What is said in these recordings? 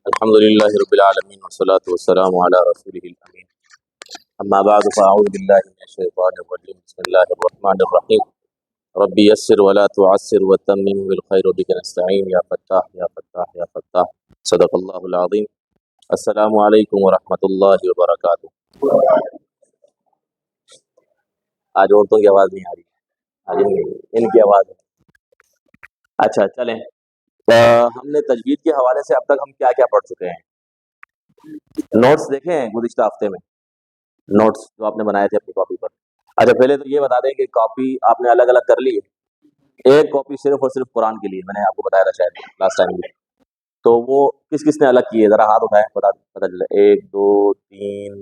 الحمد لله رب العالمين والصلاة والسلام على رسوله الأمين أما بعد فأعوذ بالله من الشيطان الرجيم بسم الله الرحمن الرحيم ربي يسر ولا تعسر وتمم بالخير وبك نستعين يا فتاح يا فتاح يا فتاح صدق الله العظيم السلام علیکم ورحمۃ اللہ وبرکاتہ۔ آج عورتوں کی آواز نہیں آ رہی، آج ان کی آواز ہے۔ اچھا چلیں، ہم نے تجوید کے حوالے سے اب تک ہم کیا کیا پڑھ چکے ہیں؟ نوٹس دیکھے ہیں گزشتہ ہفتے میں، نوٹس جو آپ نے بنائے تھے اپنی کاپی پر۔ اچھا پہلے تو یہ بتا دیں کہ کاپی آپ نے الگ الگ کر لی ہے۔ ایک کاپی صرف اور صرف قرآن کے لیے، میں نے آپ کو بتایا تھا شاید لاسٹ ٹائم بھی، تو وہ کس کس نے الگ کی ہے؟ ذرا ہاتھ اٹھائیں، پتہ چلے۔ 1 2 3۔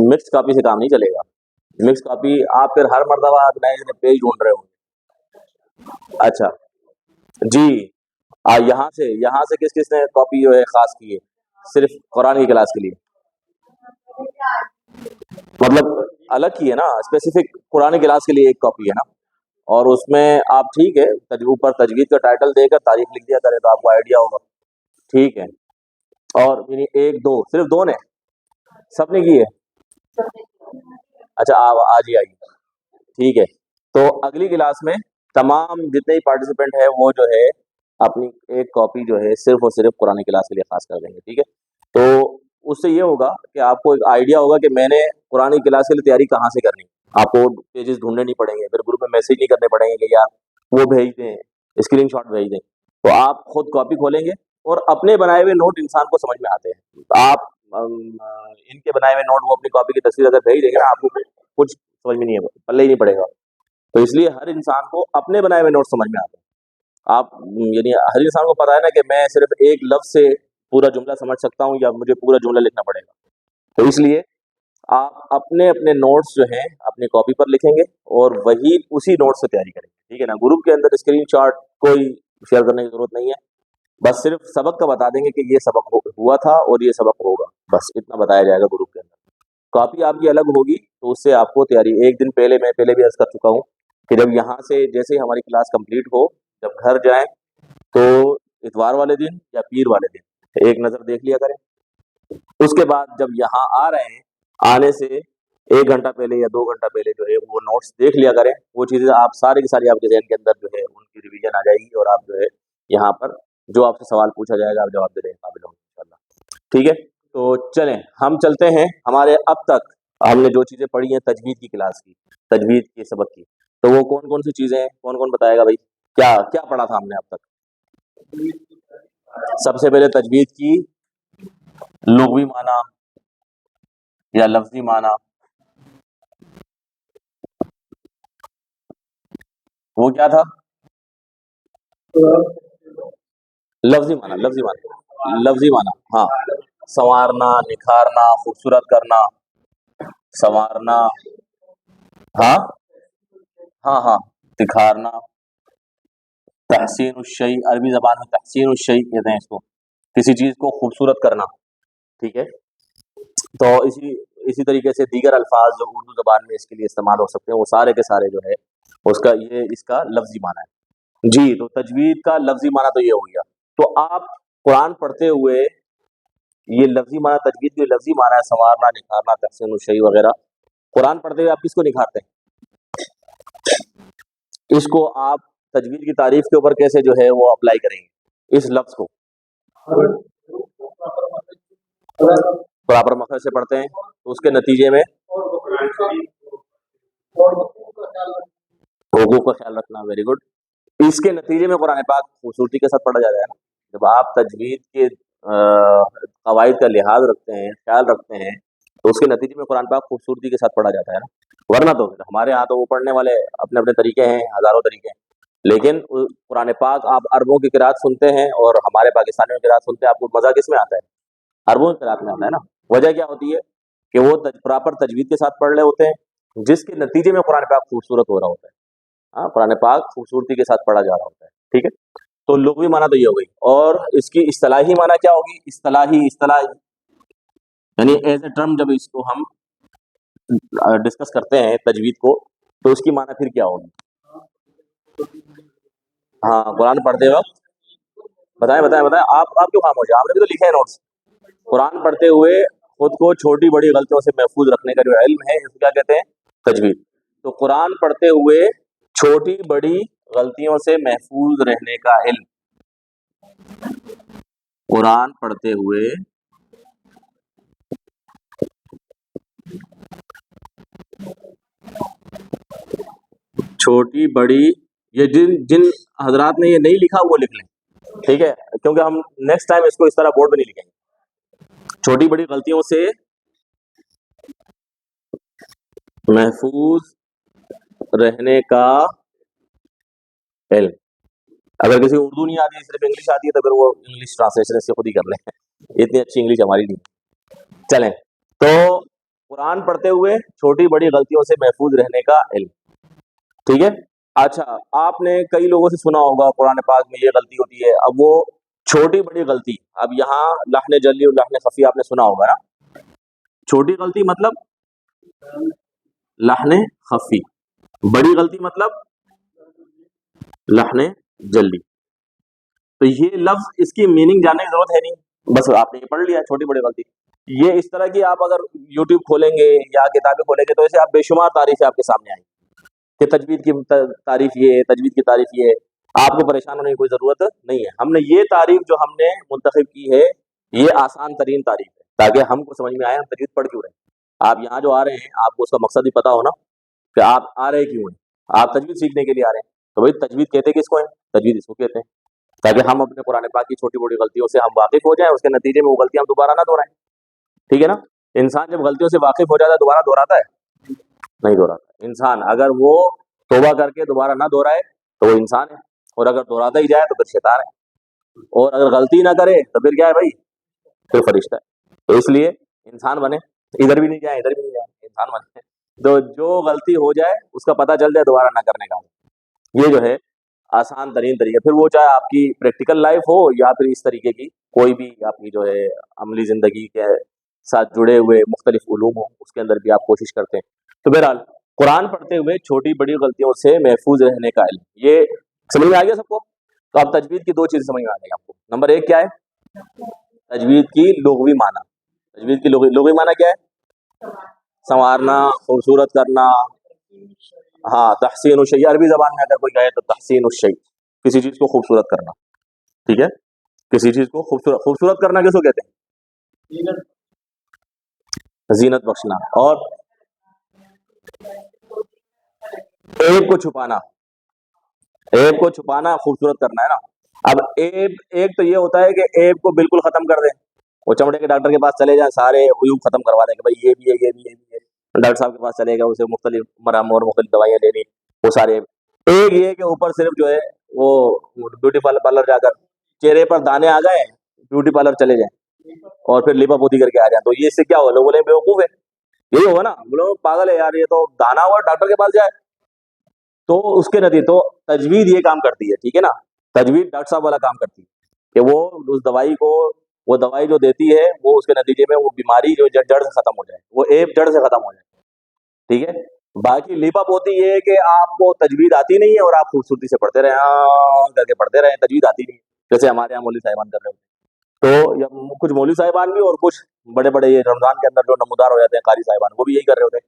مکس کاپی سے کام نہیں چلے گا، مکس کاپی آپ پھر ہر مرتبہ نئے پیج ڈھونڈ رہے ہوں۔ اچھا جی، یہاں سے کس کس نے کاپی جو ہے خاص کی ہے صرف قرآن کی کلاس کے لیے؟ مطلب الگ کی ہے نا، اسپیسیفک قرآن کی کلاس کے لیے ایک کاپی ہے نا، اور اس میں آپ ٹھیک ہے اوپر تجوید کا ٹائٹل دے کر تاریخ لکھ دیا کریں تو آپ کو آئیڈیا ہوگا، ٹھیک ہے۔ اور 1 2 صرف 2 نے سب نے کی ہے؟ اچھا آج ہی آئیے، ٹھیک ہے۔ تو اگلی کلاس میں تمام جتنے ہی پارٹیسپینٹ ہیں وہ جو ہے اپنی ایک کاپی جو ہے صرف اور صرف قرآن کلاس کے لیے خاص کر دیں گے، ٹھیک ہے۔ تو اس سے یہ ہوگا کہ آپ کو ایک آئیڈیا ہوگا کہ میں نے قرآن کلاس کے لیے تیاری کہاں سے کرنی، آپ کو پیجز ڈھونڈنے نہیں پڑیں گے، پھر گروپ میں میسیج نہیں کرنے پڑیں گے کہ یار وہ بھیج دیں، اسکرین شاٹ بھیج دیں۔ تو آپ خود کاپی کھولیں گے اور اپنے بنائے ہوئے نوٹ انسان کو سمجھ میں آتے ہیں۔ آپ ان کے بنائے ہوئے نوٹ وہ اپنی کاپی کی تصویر اگر بھیج دیں گے نا، آپ کو کچھ سمجھ میں نہیں ہے، پلے ہی نہیں پڑے گا۔ تو اس لیے ہر انسان کو اپنے بنائے ہوئے نوٹ سمجھ میں آتے ہیں۔ آپ یعنی ہر انسان کو پتا ہے نا کہ میں صرف ایک لفظ سے پورا جملہ سمجھ سکتا ہوں یا مجھے پورا جملہ لکھنا پڑے گا۔ تو اس لیے آپ اپنے اپنے نوٹس جو ہیں اپنی کاپی پر لکھیں گے اور وہی اسی نوٹ سے تیاری کریں گے، ٹھیک ہے نا۔ گروپ کے اندر اسکرین شاٹ کوئی شیئر کرنے کی ضرورت نہیں ہے، بس صرف سبق کا بتا دیں گے کہ یہ سبق ہوا تھا اور یہ سبق ہوگا، بس اتنا بتایا جائے گا گروپ کے اندر۔ کاپی آپ کی الگ ہوگی تو اس سے آپ کو تیاری ایک دن پہلے، میں پہلے بھی عرض کر چکا ہوں کہ جب یہاں سے جیسے ہی ہماری کلاس کمپلیٹ ہو، جب گھر جائیں تو اتوار والے دن یا پیر والے دن ایک نظر دیکھ لیا کریں۔ اس کے بعد جب یہاں آ رہے ہیں، آنے سے 1 گھنٹہ پہلے یا 2 گھنٹہ پہلے جو ہے وہ نوٹس دیکھ لیا کریں۔ وہ چیزیں آپ ساری کی ساری آپ کے ذہن کے اندر جو ہے ان کی ریویژن آ جائے گی اور آپ جو ہے یہاں پر جو آپ سے سوال پوچھا جائے گا آپ جواب دینے کے قابل ہوں گے انشاءاللہ، ٹھیک ہے۔ تو چلیں ہم چلتے ہیں ہمارے اب تک ہم نے جو چیزیں پڑھی ہیں تجوید کی کلاس کی، تجوید کے سبق کی، تو وہ کون کون سی چیزیں ہیں؟ کون کون بتائے گا بھائی؟ کیا کیا پڑھا تھا ہم نے اب تک؟ سب سے پہلے تجوید کی لغوی معنی یا لفظی معنی، وہ کیا تھا؟ لفظی معنی، لفظی معنی، لفظی معنی، ہاں، سنوارنا، نکھارنا، خوبصورت کرنا، سنوارنا، ہاں ہاں ہاں، نکھارنا، تحسین الشیء، عربی زبان میں تحسین الشیء کہتے ہیں اس کو، کسی چیز کو خوبصورت کرنا، ٹھیک ہے۔ تو اسی طریقے سے دیگر الفاظ جو اردو زبان میں اس کے لیے استعمال ہو سکتے ہیں وہ سارے کے سارے جو ہے اس کا لفظی معنی ہے۔ جی، تو تجوید کا لفظی معنی تو یہ ہو گیا۔ تو آپ قرآن پڑھتے ہوئے یہ لفظی معنی، تجوید کے لفظی معنی ہے سنوارنا، نکھارنا، تحسین الشیء وغیرہ، قرآن پڑھتے ہوئے آپ کس کو نکھارتے ہیں؟ اس کو آپ تجوید کی تعریف کے اوپر کیسے جو ہے وہ اپلائی کریں گے اس لفظ کو؟ پراپر مخرج سے پڑھتے ہیں تو اس کے نتیجے میں حقوق کا خیال رکھنا، ویری گڈ۔ اس کے نتیجے میں قرآن پاک خوبصورتی کے ساتھ پڑھا جاتا ہے نا۔ جب آپ تجوید کے قواعد کا لحاظ رکھتے ہیں، خیال رکھتے ہیں، تو اس کے نتیجے میں قرآن پاک خوبصورتی کے ساتھ پڑھا جاتا ہے نا۔ ورنہ تو ہمارے ہاں تو وہ پڑھنے والے اپنے اپنے طریقے ہیں، ہزاروں طریقے ہیں، لیکن قرآن پاک آپ عربوں کی قرات سنتے ہیں اور ہمارے پاکستانیوں کی قرات سنتے ہیں، آپ کو مزہ کس میں آتا ہے؟ عربوں کی قرات میں آتا ہے نا۔ وجہ کیا ہوتی ہے کہ وہ پراپر تجوید کے ساتھ پڑھ رہے ہوتے ہیں، جس کے نتیجے میں قرآن پاک خوبصورت ہو رہا ہوتا ہے۔ ہاں، قرآن پاک خوبصورتی کے ساتھ پڑھا جا رہا ہوتا ہے، ٹھیک ہے۔ تو لغوی معنی تو یہ ہو گئی، اور اس کی اصطلاحی معنی کیا ہوگی؟ اصطلاح یعنی ایز اے ٹرم جب اس کو ہم ڈسکس کرتے ہیں تجوید کو، تو اس کی معنی پھر کیا ہوگی؟ ہاں، قرآن پڑھتے وقت بتائیں بتائیں بتائیں، آپ کیوں خاموش ہیں؟ آپ نے بھی تو لکھے ہیں نوٹس. قرآن پڑھتے ہوئے خود کو چھوٹی بڑی غلطیوں سے محفوظ رکھنے کا جو علم ہے اس کو کیا کہتے ہیں؟ تجوید. تو قرآن پڑھتے ہوئے چھوٹی بڑی غلطیوں سے محفوظ رہنے کا علم. قرآن پڑھتے ہوئے چھوٹی بڑی، یہ جن حضرات نے یہ نہیں لکھا وہ لکھ لیں، ٹھیک ہے؟ کیونکہ ہم نیکسٹ ٹائم اس کو اس طرح بورڈ پہ نہیں لکھیں گے. چھوٹی بڑی غلطیوں سے محفوظ رہنے کا علم. اگر کسی کو اردو نہیں آتی، صرف انگلش آتی ہے، تو پھر وہ انگلش ٹرانسلیشن اس سے خود ہی کر لیں. اتنی اچھی انگلش ہماری نہیں. چلیں، تو قرآن پڑھتے ہوئے چھوٹی بڑی غلطیوں سے محفوظ رہنے کا علم، ٹھیک ہے؟ اچھا، آپ نے کئی لوگوں سے سنا ہوگا قرآن پاک میں یہ غلطی ہوتی ہے. اب وہ چھوٹی بڑی غلطی، اب یہاں لحن جلی اور لحن خفی آپ نے سنا ہوگا نا. چھوٹی غلطی مطلب لحن خفی، بڑی غلطی مطلب لحن جلی. تو یہ لفظ اس کی میننگ جاننے کی ضرورت ہے نہیں، بس آپ نے یہ پڑھ لیا چھوٹی بڑی غلطی. یہ اس طرح کی آپ اگر یوٹیوب کھولیں گے یا کتابیں کھولیں گے تو ایسے آپ بے شمار تعریفیں آپ کے سامنے آئیں گی کہ تجوید کی تعریف یہ ہے، تجوید کی تعریف یہ ہے. آپ کو پریشان ہونے کی کوئی ضرورت نہیں ہے. ہم نے یہ تعریف جو ہم نے منتخب کی ہے یہ آسان ترین تعریف ہے، تاکہ ہم کو سمجھ میں آئے ہم تجوید پڑھ کیوں رہے ہیں. آپ یہاں جو آ رہے ہیں آپ کو اس کا مقصد بھی پتا ہو نا کہ آپ آ رہے کیوں ہیں. آپ تجوید سیکھنے کے لیے آ رہے ہیں، تو بھائی تجوید کہتے کس کو ہیں؟ تجوید اس کو کہتے ہیں، تاکہ ہم اپنے قرآن پاک کی چھوٹی بڑی غلطیوں سے ہم واقف ہو جائیں، اس کے نتیجے میں وہ غلطیاں ہم دوبارہ نہ دہرائیں. ٹھیک ہے نا؟ انسان جب غلطیوں سے واقف ہو جاتا ہے دوبارہ دہراتا ہے؟ نہیں دہراتا. انسان اگر وہ توبہ کر کے دوبارہ نہ دہرائے تو وہ انسان ہے، اور اگر دہراتا ہی جائے تو پھر شیطان ہے، اور اگر غلطی نہ کرے تو پھر کیا ہے بھائی؟ پھر فرشتہ ہے. تو اس لیے انسان بنے، ادھر بھی نہیں جائیں ادھر بھی نہیں جائیں، انسان بنے. تو جو غلطی ہو جائے اس کا پتہ چل جائے دوبارہ نہ کرنے کا، یہ جو ہے آسان ترین طریقہ. پھر وہ چاہے آپ کی پریکٹیکل لائف ہو یا پھر اس طریقے کی کوئی بھی آپ کی جو ہے عملی زندگی کے ساتھ جڑے ہوئے مختلف علوم ہوں، اس کے اندر بھی آپ کوشش کرتے ہیں. تو بہرحال قرآن پڑھتے ہوئے چھوٹی بڑی غلطیوں سے محفوظ رہنے کا علم، یہ سمجھ میں آ گیا سب کو؟ تو اب تجوید کی دو چیزیں سمجھ میں آ گئی آپ کو. نمبر ایک کیا ہے؟ تجوید کی لغوی معنی. تجوید کی لغوی معنی کیا ہے؟ سنوارنا، خوبصورت کرنا. ہاں، تحسین الشیء، عربی زبان میں اگر کوئی کہے تو تحسین الشیء، کسی چیز کو خوبصورت کرنا. ٹھیک ہے؟ کسی چیز کو خوبصورت کرنا کس کو کہتے ہیں؟ زینت بخشنا. اور عیب کو چھپانا، عیب کو چھپانا خوبصورت کرنا ہے نا. اب عیب ایک تو یہ ہوتا ہے کہ عیب کو بالکل ختم کر دیں، وہ چمڑے کے ڈاکٹر کے پاس چلے جائیں، سارے عیوب ختم کروا دیں کہ بھائی یہ بھی ہے یہ بھی ہے یہ بھی ہے. ڈاکٹر صاحب کے پاس چلے گا، اسے مختلف مرہم اور مختلف دوائیاں لینی، وہ سارے عیب. ایک یہ کہ اوپر صرف جو ہے وہ بیوٹی پارلر جا کر چہرے پر دانے آ گئے، بیوٹی پارلر چلے جائیں اور پھر لیپا پوتی کر کے آ جائیں، تو یہ اس سے کیا ہو؟ لوگ بولے بیوقوف ہے. یہی ہوگا نا، بولو پاگل ہے یار، یہ تو دانا ہوا ڈاکٹر کے پاس جائے. تو اس کے نتیجے تو تجوید یہ کام کرتی ہے، ٹھیک ہے نا؟ تجوید ڈاکٹر صاحب والا کام کرتی ہے کہ وہ اس دوائی کو، وہ دوائی جو دیتی ہے وہ اس کے نتیجے میں وہ بیماری جو جڑ سے ختم ہو جائے، وہ عیب جڑ سے ختم ہو جائے. ٹھیک ہے؟ باقی لیپا پوتی یہ ہے کہ آپ کو تجوید آتی نہیں ہے اور آپ خوبصورتی سے پڑھتے رہے کر کے پڑھتے رہے، تجوید آتی نہیں ہے، جیسے ہمارے یہاں مولوی صاحبان کر رہے ہوتے. تو کچھ مولوی صاحبان بھی اور کچھ بڑے بڑے یہ رمضان کے اندر جو نمودار ہو جاتے ہیں قاری صاحبان، وہ بھی یہی کر رہے ہوتے ہیں،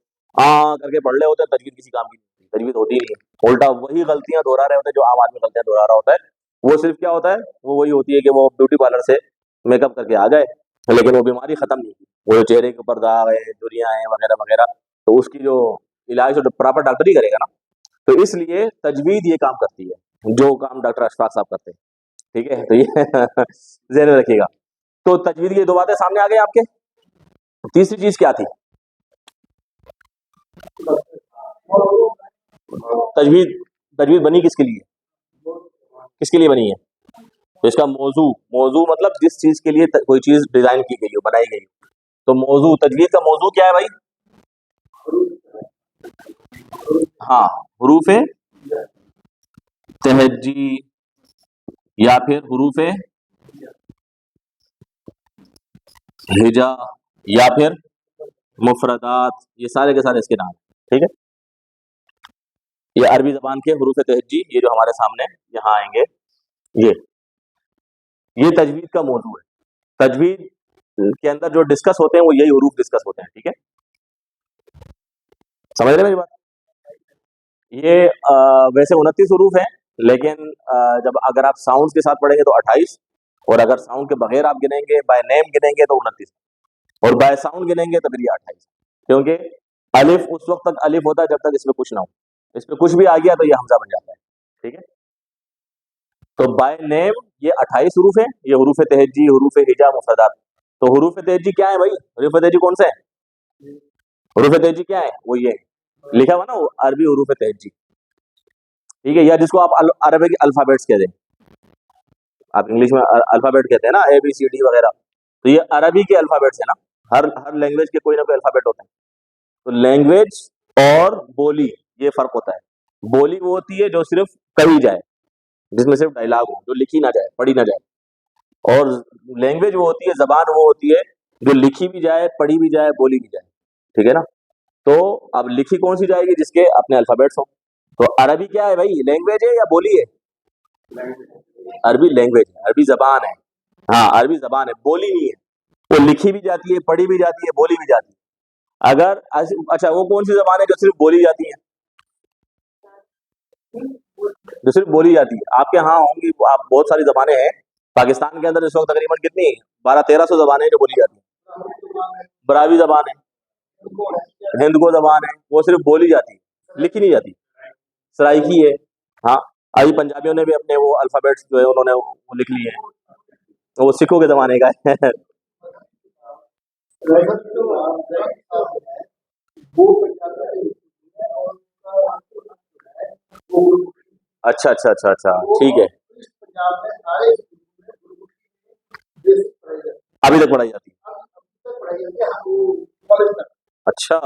کر کے پڑھ رہے ہوتے ہیں. تجوید کسی کام کی نہیں ہوتی، تجوید ہوتی نہیں ہے، الٹا وہی غلطیاں دہرا رہے ہوتے ہیں جو عام آدمی غلطیاں دہرا رہا ہوتا ہے. وہ صرف کیا ہوتا ہے، وہ وہی ہوتی ہے کہ وہ بیوٹی پارلر سے میک اپ کر کے آ گئے، لیکن وہ بیماری ختم نہیں کی. وہ جو چہرے کے اوپر داغ ہے، جھریاں ہیں وغیرہ وغیرہ، تو اس کی جو علاج تو پراپر ڈاکٹر ہی کرے گا نا. تو اس لیے تجوید یہ کام کرتی ہے جو کام ڈاکٹر اشفاق صاحب کرتے ہیں. ٹھیک ہے؟ تو یہ ذہن میں رکھیے گا. تو تجوید کی دو باتیں سامنے آ گئی آپ کے. تیسری چیز کیا تھی؟ تجوید بنی کس کے لیے؟ کس کے لیے بنی ہے؟ تو اس کا موضوع مطلب جس چیز کے لیے کوئی چیز ڈیزائن کی گئی ہو، بنائی گئی ہو. تو موضوع، تجوید کا موضوع کیا ہے بھائی؟ ہاں، حروف تہجی یا پھر حروف ہجا یا پھر مفردات، یہ سارے کے سارے اس کے نام. ٹھیک ہے؟ یہ عربی زبان کے حروف تہجی، یہ جو ہمارے سامنے یہاں آئیں گے، یہ یہ تجوید کا موضوع ہے. تجوید کے اندر جو ڈسکس ہوتے ہیں وہ یہی حروف ڈسکس ہوتے ہیں. ٹھیک ہے, سمجھ رہے میری بات؟ یہ ویسے 29 حروف ہیں, لیکن جب اگر آپ ساؤنڈ کے ساتھ پڑھیں گے تو 28, اور اگر ساؤنڈ کے بغیر آپ گنیں گے, بائی نیم گنیں گے تو 29, اور بائی ساؤنڈ گنیں گے تو پھر یہ 28. کیونکہ الف اس وقت تک الف ہوتا ہے جب تک اس میں کچھ نہ ہو, اس پہ کچھ بھی آ گیا تو یہ حمزہ بن جاتا ہے. ٹھیک ہے, تو بائی نیم یہ 28 حروف ہیں. یہ حروف تہجی, حروف ہجا, مفردات. تو حروف تہجی کیا ہے بھائی؟ حروف تہجی کون سے ہیں؟ حروف تہجی کیا ہے؟ وہ یہ لکھا ہوا نا, وہ عربی حروف تہجی. ٹھیک ہے, یا جس کو آپ عربی کے الفابیٹس کہتے ہیں, آپ انگلش میں الفابیٹ کہتے ہیں نا, اے بی سی ڈی وغیرہ, تو یہ عربی کے الفابیٹس ہیں نا. ہر لینگویج کے کوئی نہ کوئی الفابیٹ ہوتے ہیں. تو لینگویج اور بولی یہ فرق ہوتا ہے. بولی وہ ہوتی ہے جو صرف کہی جائے, جس میں صرف ڈائلاگ ہو, جو لکھی نہ جائے, پڑھی نہ جائے. اور لینگویج وہ ہوتی ہے, زبان وہ ہوتی ہے جو لکھی بھی جائے, پڑھی بھی جائے, بولی بھی جائے. ٹھیک ہے نا. تو اب لکھی کون سی جائے گی؟ جس کے اپنے الفابیٹس ہوں. تو عربی کیا ہے بھائی؟ لینگویج ہے یا بولی ہے؟ عربی لینگویج ہے, عربی زبان ہے. ہاں, عربی زبان ہے, بولی نہیں ہے. وہ لکھی بھی جاتی ہے, پڑھی بھی جاتی ہے, بولی بھی جاتی ہے. اگر اچھا, وہ کون سی زبان ہے جو صرف بولی جاتی ہے؟ جو صرف بولی جاتی ہے. آپ کے ہاں ہوں گی آپ بہت ساری زبانیں ہیں. پاکستان کے اندر اس وقت تقریباً کتنی 1200-1300 زبانیں جو بولی جاتی ہیں. براوی زبان ہے, ہندکو زبان ہے, وہ صرف بولی جاتی ہے, لکھی نہیں جاتی. سرائکی ہے. ہاں, ابھی پنجابیوں نے بھی اپنے وہ الفابیٹس جو ہے انہوں نے وہ لکھ لیے ہیں, وہ سکھوں کے زمانے کا ہے. اچھا اچھا اچھا اچھا, ٹھیک ہے. ابھی تک پڑھائی جاتی ہے. اچھا,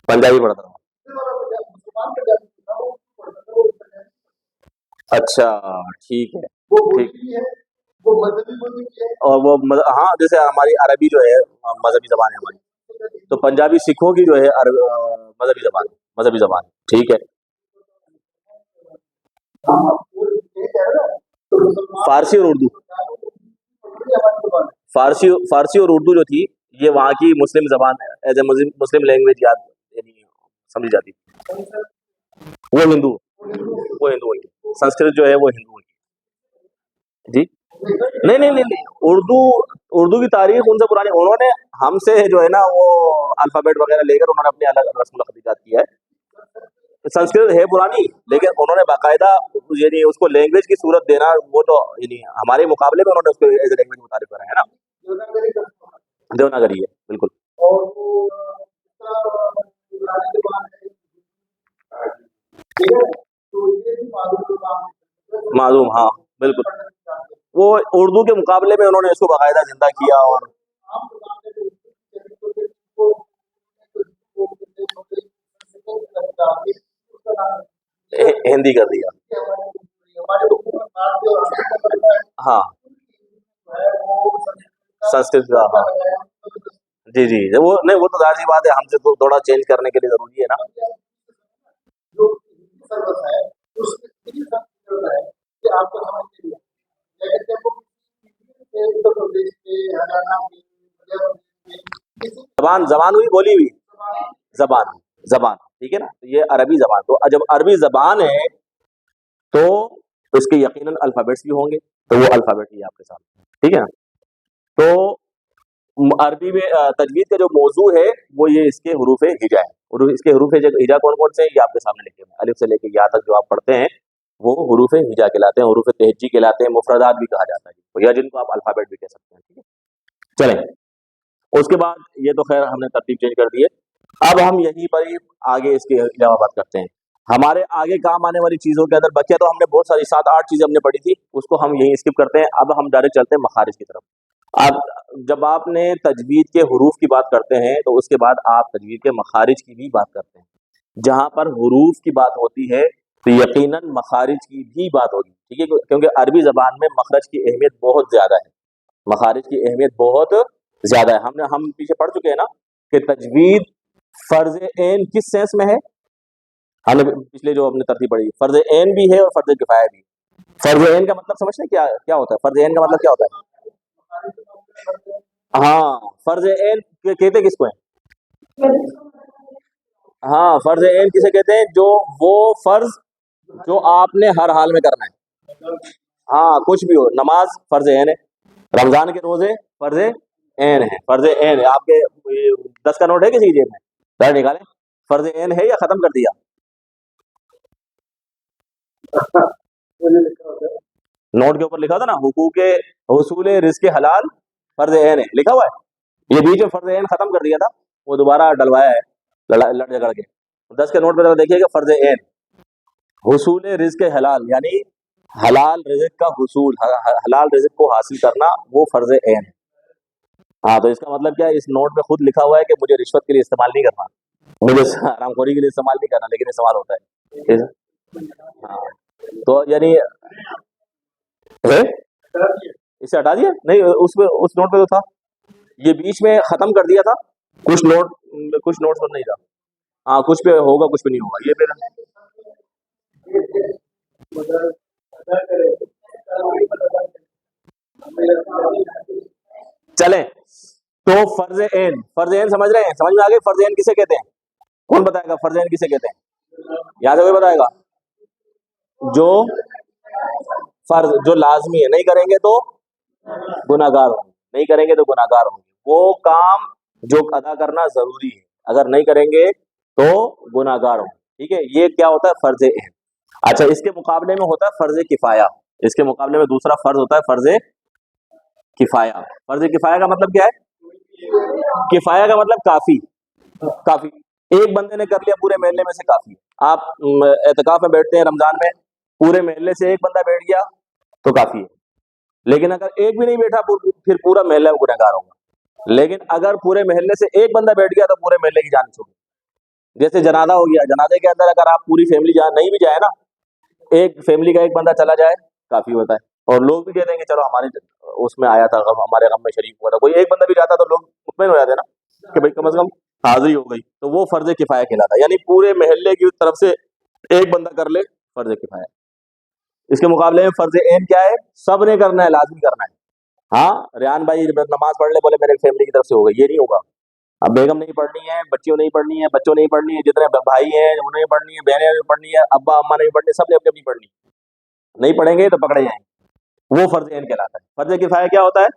پنجابی پڑھتا ہوں. اچھا, ٹھیک ہے. اور وہ ہاں, جیسے ہماری عربی جو ہے مذہبی زبان ہے ہماری, تو پنجابی سکھوں کی جو ہے مذہبی زبان, مذہبی زبان. ٹھیک ہے. فارسی اور اردو, فارسی اور اردو جو تھی یہ وہاں کی مسلم زبان ایز اے مسلم لینگویج یاد یعنی سمجھی جاتی. وہ ہندو, وہ ہندو ہوئی. سنسکرت جو ہے وہ ہندو ہوئی. جی نہیں نہیں نہیں نہیں, اردو کی تاریخ ان سے پرانی. انہوں نے ہم سے جو ہے نا وہ الفابیٹ وغیرہ لے کر انہوں نے اپنے الگ رسم الخط کی ہے. سنسکرت ہے پرانی, لیکن انہوں نے باقاعدہ یعنی اس کو لینگویج کی صورت دینا, وہ تو یعنی ہمارے مقابلے میں انہوں نے اس کو ایز اے لینگویج متعارف کرا ہے نا. دیوناگری ہے بالکل. معلوم, ہاں بالکل. وہ اردو کے مقابلے میں انہوں نے اس کو باقاعدہ زندہ کیا اور ہندی کر دیا. ہاں, سنسکرت کا, ہاں جی جی, وہ نہیں, وہ تو ظاہر سی بات ہے, ہم سے تھوڑا چینج کرنے کے لیے ضروری ہے نا. زبان ہوئی, بولی ہوئی, زبان. ٹھیک ہے نا. یہ عربی زبان, تو جب عربی زبان ہے تو اس کے یقیناً الفابیٹس بھی ہوں گے, تو وہ الفابیٹ ہی آپ کے ساتھ. ٹھیک ہے نا. تو عربی میں تجوید کا جو موضوع ہے وہ یہ اس کے حروف ہجا ہے. اور اس کے حروف ہجا کون کون سے ہیں یہ آپ کے سامنے لکھے ہیں, الف سے لے کے یا تک جو آپ پڑھتے ہیں وہ حروف ہجا کہلاتے ہیں, حروف تہجی کہلاتے ہیں, مفردات بھی کہا جاتا ہے, یا جن کو آپ الفابیٹ بھی کہہ سکتے ہیں. ٹھیک ہے, چلیں. اس کے بعد یہ تو خیر ہم نے ترتیب چینج کر دی ہے. اب ہم یہیں پر ہی آگے اس کے علاوہ بات کرتے ہیں. ہمارے آگے کام آنے والی چیزوں کے اندر بچے تو ہم نے بہت ساری 7-8 چیزیں ہم نے پڑھی تھی, اس کو ہم یہیں اسکپ کرتے ہیں. اب ہم ڈائریکٹ چلتے ہیں مخارج کی طرف. اب جب آپ نے تجوید کے حروف کی بات کرتے ہیں تو اس کے بعد آپ تجوید کے مخارج کی بھی بات کرتے ہیں. جہاں پر حروف کی بات ہوتی ہے تو یقیناً مخارج کی بھی بات ہوگی. ٹھیک ہے, کیونکہ عربی زبان میں مخرج کی اہمیت بہت زیادہ ہے, مخارج کی اہمیت بہت زیادہ ہے. ہم پیچھے پڑھ چکے ہیں نا کہ تجوید فرض عین کس سینس میں ہے؟ ہم نے پچھلے جو اپنے ترتیب پڑھی، فرض عین بھی ہے اور فرض کفایہ بھی. فرض عین کا مطلب سمجھتے ہیں کیا کیا ہوتا ہے؟ فرض عین کا مطلب کیا ہوتا ہے؟ ہاں، فرض عین کہتے کس کو ہیں؟ ہاں، فرض عین کسے کہتے ہیں؟ جو وہ فرض جو آپ نے ہر حال میں کرنا ہے. ہاں، کچھ بھی ہو، نماز فرض عین ہے، رمضان کے روزے فرض عین ہے. فرض عین ہے. آپ کے 10 کا نوٹ ہے کسی کی جیب میں؟ ذرا نکالیں. فرض عین ہے یا ختم کر دیا؟ نوٹ کے اوپر لکھا تھا نا، حقوق حصول رزق حلال فرض عین ہے، لکھا ہوا ہے. یہ بیچ میں فرض عین ختم کر دیا تھا، وہ دوبارہ ڈلوایا ہے لڑ جگڑ کے. 10 کے نوٹ پہ ذرا دیکھیے گا، فرض عین حصول رزق حلال یعنی حلال رزق کا حصول، حلال رزق کو حاصل کرنا، وہ فرض عین ہے. ہاں، تو اس کا مطلب کیا ہے؟ اس نوٹ میں خود لکھا ہوا ہے کہ مجھے رشوت کے لیے استعمال نہیں کرنا، مجھے حرام خوری کے لیے استعمال نہیں کرنا، لیکن استعمال ہوتا ہے. ہاں، تو یعنی اسے ہٹا دیا نہیں، اس میں اس نوٹ پہ تو تھا، یہ بیچ میں ختم کر دیا تھا. کچھ نوٹ پر نہیں تھا. ہاں، کچھ پہ ہوگا کچھ پہ نہیں ہوگا. یہ پھر چلیں. تو فرض عین سمجھ رہے ہیں؟ سمجھ میں آ گئی فرض عین کسے کہتے ہیں؟ کون بتائے گا فرض عین کسے کہتے ہیں؟ یاد ہے کوئی بتائے گا؟ جو فرض جو لازمی ہے، نہیں کریں گے تو گناہگار ہوں گے، نہیں کریں گے تو گناہگار ہوں گے. وہ کام جو ادا کرنا ضروری ہے، اگر نہیں کریں گے تو گناہگار ہوں گے. ٹھیک ہے، یہ کیا ہوتا ہے؟ فرض عین. اچھا، اس کے مقابلے میں ہوتا ہے فرض کفایہ. اس کے مقابلے میں دوسرا فرض ہوتا ہے فرض کفایہ. فرض کفایہ کا مطلب کیا ہے؟ کفایہ کا مطلب کافی. کافی ایک بندے نے کر لیا پورے محلے میں سے کافی. آپ اعتکاف میں بیٹھتے ہیں رمضان میں، پورے محلے سے ایک بندہ بیٹھ گیا تو کافی ہے. لیکن اگر ایک بھی نہیں بیٹھا پھر پورا محلہ گنہگار ہوگا. لیکن اگر پورے محلے سے ایک بندہ بیٹھ گیا تو پورے محلے کی جان چھوڑ. جیسے جنازہ ہو گیا، جنازے کے اندر اگر آپ پوری فیملی جہاں نہیں بھی جائے نا، ایک فیملی کا ایک بندہ چلا جائے کافی ہوتا ہے. اور لوگ بھی کہتے ہیں کہ چلو ہمارے اس میں آیا تھا غم، ہمارے غم میں شریک ہوا تھا. کوئی ایک بندہ بھی جاتا تو لوگ مطمئن ہو جاتے نا کہ بھائی کم از کم حاضری ہو گئی. تو وہ فرض کفایہ کہلاتا ہے، یعنی پورے محلے کی طرف سے ایک بندہ کر لے فرض کفایہ. اس کے مقابلے میں فرض عین کیا ہے؟ سب نے کرنا ہے، لازمی کرنا ہے. ہاں، ریان بھائی نماز پڑھ لے، بولے میرے فیملی کی طرف سے ہو گئی، یہ نہیں ہوگا. اب بیگم نہیں پڑھنی ہے، بچیوں نہیں پڑھنی ہے، بچوں نہیں پڑھنی ہے، جتنے بھائی ہیں انہیں نہیں پڑھنی ہے، بہنیں نہیں پڑھنی ہے، ابا اما نہیں پڑھنی، سب نے اپنی اپنی پڑھنی. نہیں پڑھیں گے تو پکڑے جائیں گے. وہ فرض عین کہلاتا ہے. فرض کفایہ کیا ہوتا ہے؟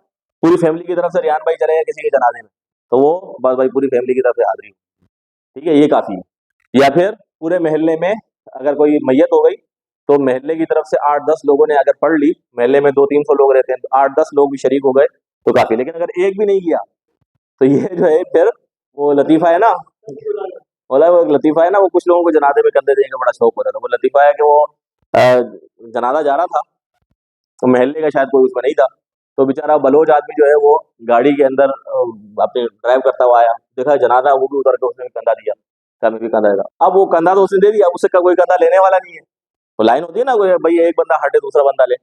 پوری فیملی کی طرف سے ریان بھائی چلے گئے کسی کے جنازے میں تو وہ بس بھائی پوری فیملی کی طرف سے حاضری. ٹھیک ہے، یہ کافی ہے. یا پھر پورے محلے میں اگر کوئی میت ہو گئی تو محلے کی طرف سے 8-10 لوگوں نے اگر پڑھ لی، محلے میں 200-300 لوگ رہتے ہیں تو 8-10 لوگ بھی شریک ہو گئے تو کافی. لیکن اگر ایک بھی نہیں کیا تو یہ جو ہے پھر وہ لطیفہ ہے نا، بولا وہ لطیفہ ہے نا، وہ کچھ لوگوں کو جنازے میں کندھے دینے کا بڑا شوق ہوتا تھا. وہ لطیفہ ہے کہ وہ جنازہ جا رہا تھا تو محلے کا شاید کوئی اس میں نہیں تھا، تو بیچارہ بلوچ آدمی جو ہے وہ گاڑی کے اندر اپنے ڈرائیو کرتا ہوا آیا، دیکھا جنازہ، وہ بھی اتر کے اس نے بھی کندھا دیا. میں بھی کندھا دے گا. اب وہ کندھا تو اس نے دے دیا، اس سے کوئی کندھا لینے والا نہیں ہے. تو لائن ہوتی ہے نا، بھائی ایک بندہ ہٹے دوسرا بندہ لے.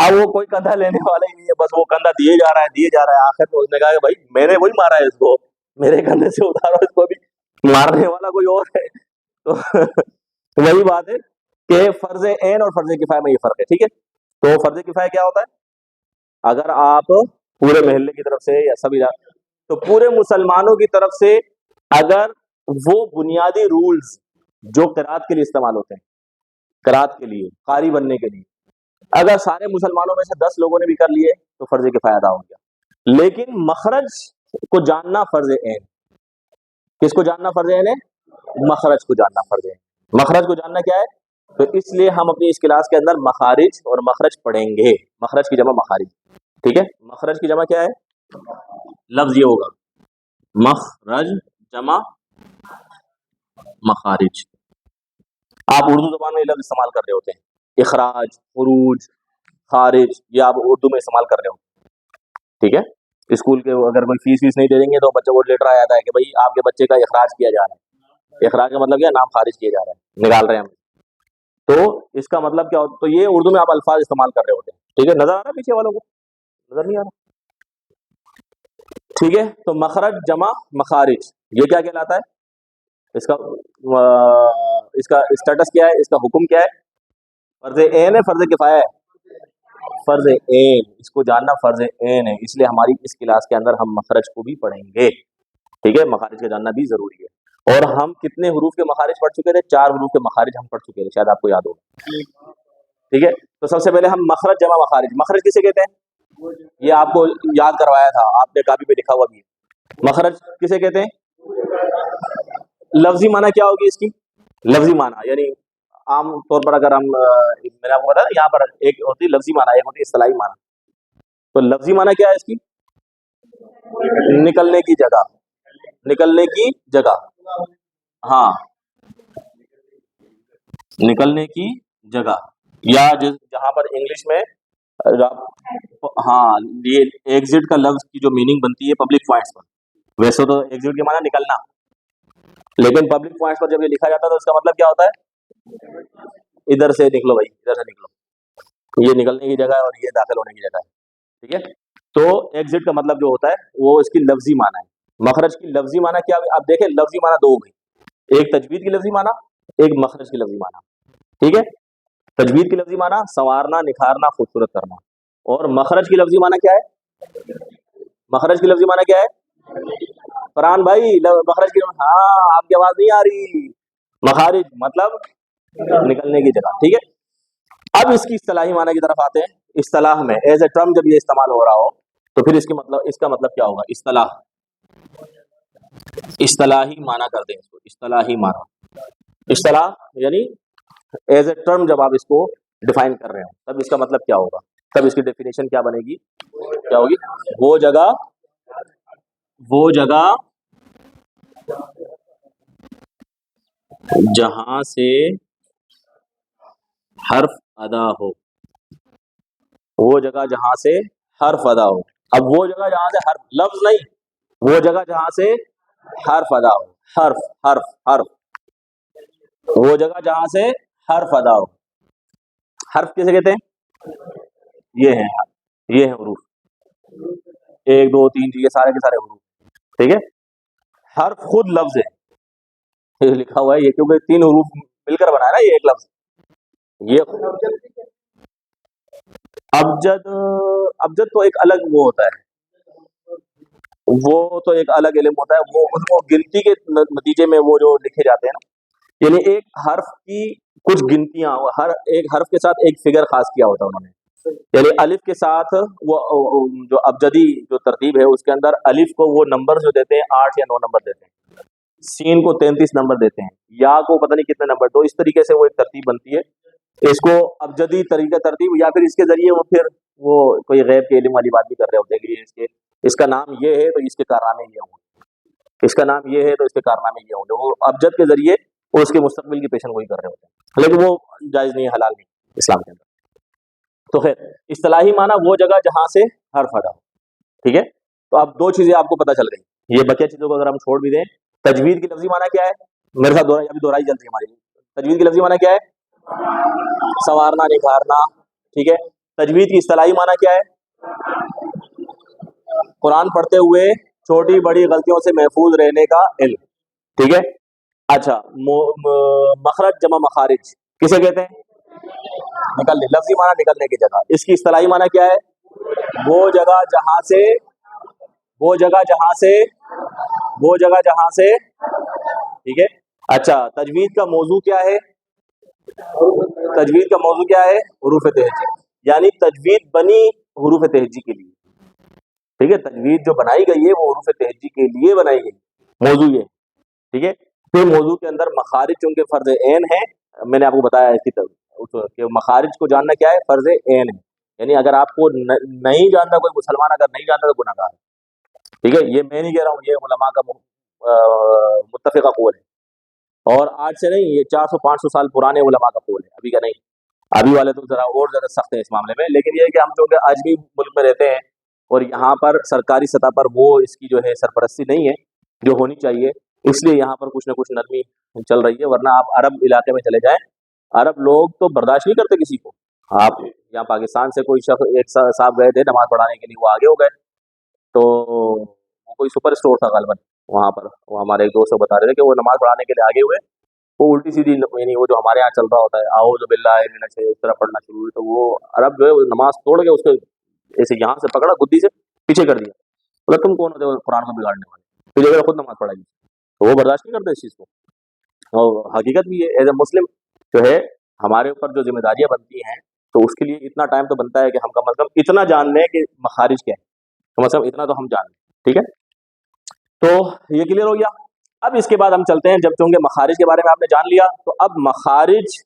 اب وہ کوئی کندھا لینے والا ہی نہیں ہے، بس وہ کندھا دیے جا رہا ہے. آخر میں اس نے کہا کہ بھائی میں نے وہی مارا ہے اس کو، میرے کندھے سے اتارو اس کو بھی، مارنے والا کوئی اور ہے. تو وہی بات ہے کہ فرض عین اور فرض کفایہ میں یہ فرق ہے. ٹھیک ہے، تو فرض کفایہ کیا ہوتا ہے؟ اگر آپ پورے محلے کی طرف سے یا سبھی تو پورے مسلمانوں کی طرف سے اگر وہ بنیادی رولز جو قرات کے لیے استعمال ہوتے ہیں، قرات کے لیے، قاری بننے کے لیے، اگر سارے مسلمانوں میں سے 10 لوگوں نے بھی کر لیے تو فرض کفایہ ادا ہو گیا. لیکن مخرج کو جاننا فرض عین. کس کو جاننا فرض عین ہے؟ مخرج کو جاننا فرض عین. مخرج کو جاننا کیا ہے؟ تو اس لیے ہم اپنی اس کلاس کے اندر مخارج اور مخرج پڑھیں گے. مخرج کی جمع مخارج. ٹھیک ہے، مخرج کی جمع کیا ہے؟ لفظ یہ ہوگا مخرج جمع مخارج. آپ اردو زبان میں یہ لفظ استعمال کر رہے ہوتے ہیں، اخراج، خروج، خارج، یہ آپ اردو میں استعمال کر رہے ہوتے ہیں. ٹھیک ہے، اسکول کے اگر کوئی فیس نہیں دے دیں گے تو بچہ کو لیٹر آ جاتا ہے کہ بھائی آپ کے بچے کا اخراج کیا جا رہا ہے. اخراج کا مطلب کیا؟ نام خارج کیا جا رہا ہے، نکال رہے ہیں ہم. تو اس کا مطلب کیا ہوتا؟ تو یہ اردو میں آپ الفاظ استعمال کر رہے ہوتے ہیں. ٹھیک ہے، نظر آ رہا ہے پیچھے والوں کو؟ نظر نہیں آ رہا؟ ٹھیک ہے، تو مخرج جمع مخارج. یہ کیا کہلاتا ہے؟ اس کا اسٹیٹس کیا ہے؟ اس کا حکم کیا ہے؟ فرض عین ہے، فرض کفایہ ہے؟ فرض عین، اس کو جاننا فرض عین ہے، اس لیے ہماری اس کلاس کے اندر ہم مخرج کو بھی پڑھیں گے، ٹھیک ہے؟ مخارج کا جاننا بھی ضروری ہے۔ اور ہم کتنے حروف کے مخارج پڑھ چکے تھے؟ 4 حروف کے مخارج ہم پڑھ چکے تھے، شاید آپ کو یاد ہوگا، ٹھیک ہے؟ تو سب سے پہلے ہم مخرج جمع مخارج، مخرج کسے کہتے ہیں؟ یہ آپ کو یاد کروایا تھا، آپ نے کاپی پہ لکھا ہوا بھی ہے۔ مخرج کسے کہتے ہیں؟ لفظی معنی کیا ہوگی اس کی؟ لفظی معنی یعنی عام طور پر اگر ہم میں نے آپ کو بتایا یہاں پر ایک ہوتی ہے لفظی معنی، ایک ہوتی ہے اصطلاحی معنی۔ تو لفظی معنی کیا ہے اس کی؟ نکلنے کی جگہ، نکلنے کی جگہ، ہاں، نکلنے کی جگہ، یا جہاں پر انگلش میں ہاں یہ ایگزٹ کا لفظ کی جو میننگ بنتی ہے پبلک پوائنٹس پر، ویسے تو ایگزٹ کے معنی نکلنا، لیکن پبلک پوائنٹس پر جب یہ لکھا جاتا ہے تو اس کا مطلب کیا ہوتا ہے؟ ادھر سے نکلو بھائی، ادھر سے نکلو، یہ نکلنے کی جگہ ہے اور یہ داخل ہونے کی جگہ ہے، ٹھیک ہے؟ تو ایگزٹ کا مطلب جو ہوتا ہے وہ اس کی لفظی معنی ہے۔ مخرج کی لفظی معنی کیا؟ آپ دیکھیں لفظی معنی دو ہو گئی، ایک تجوید کی لفظی معنی، ایک مخرج کی لفظی معنی، ٹھیک ہے؟ تجوید کی لفظی معنی سنوارنا، نکھارنا، خوبصورت کرنا، اور مخرج کی لفظی معنی کیا ہے؟ مخرج کی لفظی معنی کیا ہے؟ فرحان بھائی مخرج کی، ہاں آپ کی آواز نہیں آ رہی، مخارج مطلب نکلنے کی جگہ، ٹھیک ہے؟ اب اس کی اصطلاحی معنی کی طرف آتے ہیں۔ اصطلاح میں ایز اے ٹرم جب یہ استعمال ہو رہا ہو تو پھر اس کا مطلب کیا ہوگا؟ اصطلاح، اصطلاحی معنی کرتے ہیں اس کو، اصطلاحی معنی، اصطلاح یعنی ایز اے ٹرم جب آپ اس کو ڈیفائن کر رہے ہو تب اس کا مطلب کیا ہوگا، تب اس کی ڈیفینیشن کیا بنے گی، کیا ہوگی؟ وہ جگہ جہاں سے حرف ادا ہو، وہ جگہ جہاں سے حرف ادا ہو۔ اب وہ جگہ جہاں سے حرف، لفظ نہیں، وہ جگہ جہاں سے حرف ادا ہو، حرف حرف حرف، وہ جگہ جہاں سے حرف ادا ہو۔ حرف کیسے کہتے ہیں؟ یہ ہیں حروف، 1 2 3 یہ سارے کے سارے حروف، ٹھیک ہے؟ حرف خود لفظ ہے، یہ لکھا ہوا ہے یہ، کیونکہ 3 حروف مل کر بنا ہے نا یہ ایک لفظ۔ یہ ابجد تو ایک الگ وہ ہوتا ہے، وہ تو ایک الگ علم ہوتا ہے، وہ ان کو گنتی کے نتیجے میں وہ جو لکھے جاتے ہیں نا، یعنی ایک حرف کی کچھ گنتیاں، ہر ایک حرف کے ساتھ ایک فگر خاص کیا ہوتا ہے انہوں نے، یعنی الف کے ساتھ وہ جو ابجدی جو ترتیب ہے اس کے اندر الف کو وہ نمبر جو دیتے ہیں 8 یا 9 نمبر دیتے ہیں، سین کو 33 نمبر دیتے ہیں، یا کو پتہ نہیں کتنے نمبر، تو اس طریقے سے وہ ایک ترتیب بنتی ہے، اس کو ابجدی طریقہ ترتیب، یا پھر اس کے ذریعے وہ پھر وہ کوئی غیب کے علم والی بات بھی کر رہے ہوتے ہیں کہ اس کا نام یہ ہے تو اس کے کارنامے یہ ہوں گے، اس کا نام یہ ہے تو اس کے کارنامے یہ ہوں گے، وہ ابجد کے ذریعے وہ اس کے مستقبل کی پیشن گوئی کر رہے ہوتے ہیں، لیکن وہ جائز نہیں ہے، حلال نہیں اسلام کے اندر۔ تو خیر اصطلاحی معنی وہ جگہ جہاں سے حرف ادا ہو، ٹھیک ہے؟ تو اب 2 چیزیں آپ کو پتہ چل گئی، یہ بقیہ چیزوں کو اگر ہم چھوڑ بھی دیں، تجوید کی لفظی معنی کیا ہے؟ میرے ساتھ ابھی دہرائی چلتی ہے ہماری، تجوید کی لفظی معنی کیا ہے؟ سنوارنا، نکھارنا، ٹھیک ہے؟ تجوید کی اصطلاحی معنی کیا ہے؟ قرآن پڑھتے ہوئے چھوٹی بڑی غلطیوں سے محفوظ رہنے کا علم، ٹھیک ہے؟ اچھا، مخرج جمع مخارج کسے کہتے ہیں؟ نکلنے، لفظی معنی نکلنے کی جگہ، اس کی اصطلاحی معنی کیا ہے؟ وہ جگہ جہاں سے، وہ جگہ جہاں سے، وہ جگہ جہاں سے، ٹھیک ہے؟ اچھا، تجوید کا موضوع کیا ہے؟ تجوید کا موضوع کیا ہے؟ حروف تہجی، یعنی تجوید بنی حروف تہجی کے لیے، ٹھیک ہے؟ تجوید جو بنائی گئی ہے وہ حروف تہجی کے لیے بنائی گئی، موضوع یہ، ٹھیک ہے؟ پھر موضوع کے اندر مخارج چونکہ فرض عین ہے، میں نے آپ کو بتایا اس کی کہ مخارج کو جاننا کیا ہے؟ فرض عین ہے، یعنی اگر آپ کو نہیں جانتا کوئی مسلمان، اگر نہیں جانتا تو گناہ گار ہے، ٹھیک ہے؟ یہ میں نہیں کہہ رہا ہوں، یہ علماء کا متفقہ قول ہے، اور آج سے نہیں، یہ 400-500 سال پرانے علماء کا قول ہے، ابھی کا نہیں، ابھی والے تو ذرا اور زیادہ سخت ہے اس معاملے میں، لیکن یہ ہے کہ ہم چونکہ آج بھی ملک میں رہتے ہیں اور یہاں پر سرکاری سطح پر وہ اس کی جو ہے سرپرستی نہیں ہے جو ہونی چاہیے، اس لیے یہاں پر کچھ نہ کچھ نرمی چل رہی ہے، ورنہ آپ عرب علاقے میں چلے جائیں، عرب لوگ تو برداشت نہیں کرتے کسی کو، آپ یہاں پاکستان سے کوئی شخص، ایک صاحب گئے تھے نماز پڑھانے کے لیے، وہ آگے ہو گئے، تو وہ کوئی سپر اسٹور تھا غالباً، وہاں پر وہ ہمارے ایک دوست بتا رہے تھے کہ وہ نماز پڑھانے کے لیے آگے ہوئے، وہ الٹی سیدھی یعنی وہ جو ہمارے یہاں چل رہا ہوتا ہے اعوذ باللہ من سے اس طرح پڑھنا شروع ہوئی، تو وہ عرب جو ہے وہ نماز توڑ کے اس کو ایسے یہاں سے پکڑا گدی سے پیچھے کر دیا، بولا تم کون ہوتے ہو قرآن کو بگاڑنے والے، پھر جگہ خود نماز پڑھائی، تو وہ برداشت نہیں کرتے اس چیز کو، اور حقیقت بھی ہے ایز اے مسلم جو ہے ہمارے اوپر جو ذمہ داریاں بنتی ہیں تو اس کے لیے اتنا ٹائم تو بنتا ہے کہ ہم کم از کم اتنا جان لیں کہ مخارج کیا ہے، کم از کم اتنا تو ہم جان لیں، ٹھیک ہے، تو یہ کلیئر ہو گیا۔ اب اس کے بعد ہم چلتے ہیں، جب چونکہ مخارج کے بارے میں آپ نے جان لیا تو اب مخارج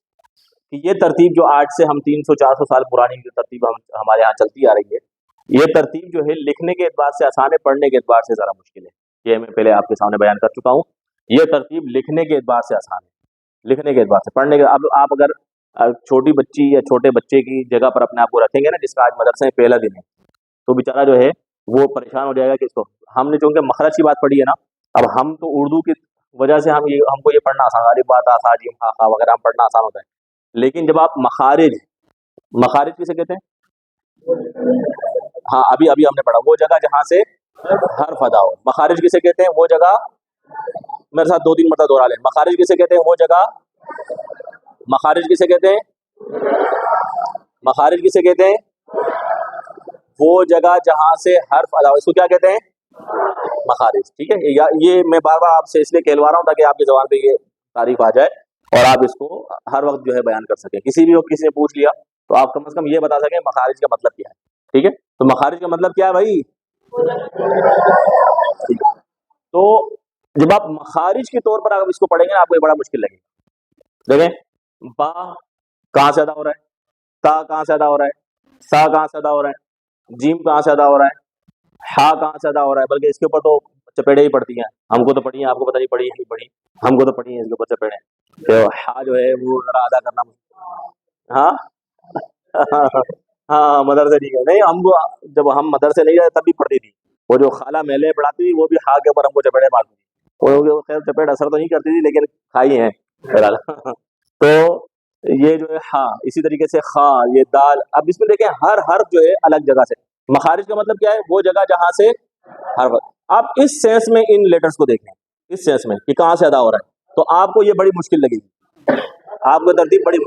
کی یہ ترتیب جو آج سے ہم 300-400 سال پرانی جو ترتیب ہمارے یہاں چلتی آ رہی ہے، یہ ترتیب جو ہے لکھنے کے اعتبار سے آسان ہے، پڑھنے کے اعتبار سے ذرا مشکل ہے، یہ میں پہلے آپ کے سامنے بیان کر چکا ہوں، یہ ترتیب لکھنے کے اعتبار سے آسان ہے، لکھنے کے اعتبار سے، پڑھنے کے اب آپ اگر چھوٹی بچی یا چھوٹے بچے کی جگہ پر اپنے آپ کو رکھیں گے نا، جس کا آج مدرسے میں پہلا دن ہے، تو بیچارہ جو ہے وہ پریشان ہو جائے گا کہ اس کو ہم نے چونکہ مخرج کی بات پڑھی ہے نا، اب ہم تو اردو کی وجہ سے ہم کو یہ پڑھنا آسان، الف با تا ثا جیم ہا خا وغیرہ ہم پڑھنا آسان ہوتا ہے، لیکن جب آپ مخارج کسے کہتے ہیں؟ ہاں ابھی ہم نے پڑھا وہ جگہ جہاں سے حرف ادا ہو، مخارج کسے کہتے ہیں؟ وہ جگہ، میرے ساتھ 2-3 مرتبہ دوہرا لیں، مخارج کسے کہتے ہیں؟ وہ جگہ، مخارج کسے کہتے ہیں؟ مخارج کسے کہتے ہیں؟ وہ جگہ جہاں سے حرف ادا ہو، اس کو کیا کہتے ہیں؟ مخارج، ٹھیک ہے، یہ میں بار بار آپ سے اس لیے کہلوا رہا ہوں تاکہ آپ کی زبان پہ یہ تعریف آ جائے اور آپ اس کو ہر وقت جو ہے بیان کر سکیں، کسی بھی وقت کسی نے پوچھ لیا تو آپ کم از کم یہ بتا سکیں مخارج کا مطلب کیا ہے، ٹھیک ہے، تو مخارج کا مطلب کیا ہے بھائی؟ ٹھیک ہے، تو جب آپ مخارج کے طور پر آپ اس کو پڑھیں گے نا، آپ کو یہ بڑا مشکل لگے گا، دیکھیں با کہاں سے ادا ہو رہا ہے، تا کہاں سے ادا ہو رہا ہے، سا کہاں سے ادا ہو رہا ہے، جیم کہاں سے ادا ہو رہا ہے، ہا کہاں سے ادا ہو رہا ہے، بلکہ اس کے اوپر تو چپیڑے ہی پڑتی ہیں، ہم کو تو پڑھی ہیں، آپ کو پتہ نہیں پڑھی ہے نہیں پڑھی، ہم کو تو پڑھی ہیں اس کے اوپر چپیڑے، تو ہا جو ہے وہ ذرا ادا کرنا، ہاں ہاں مدرسے ٹھیک ہے، نہیں ہم کو جب ہم مدرسے نہیں گئے تب بھی پڑھتی تھی، وہ جو خالہ میلے پڑھاتی تھی وہ بھی ہا کے اوپر ہم کو چپیڑے مارتی تھی، وہ خیر چپیڑ اثر تو نہیں کرتی تھی لیکن کھائی ہیں بہرحال تو یہ جو ہے ہاں، اسی طریقے سے خا، یہ دال، اب اس میں دیکھیں ہر حرف جو ہے الگ جگہ سے، مخارج کا مطلب کیا ہے؟ وہ جگہ جہاں سے حرف، آپ اس سینس میں ان لیٹرز کو دیکھیں، اس سینس میں کہ کہاں سے ادا ہو رہا ہے، تو آپ کو یہ بڑی مشکل لگے گی، آپ کو ترتیب بڑی،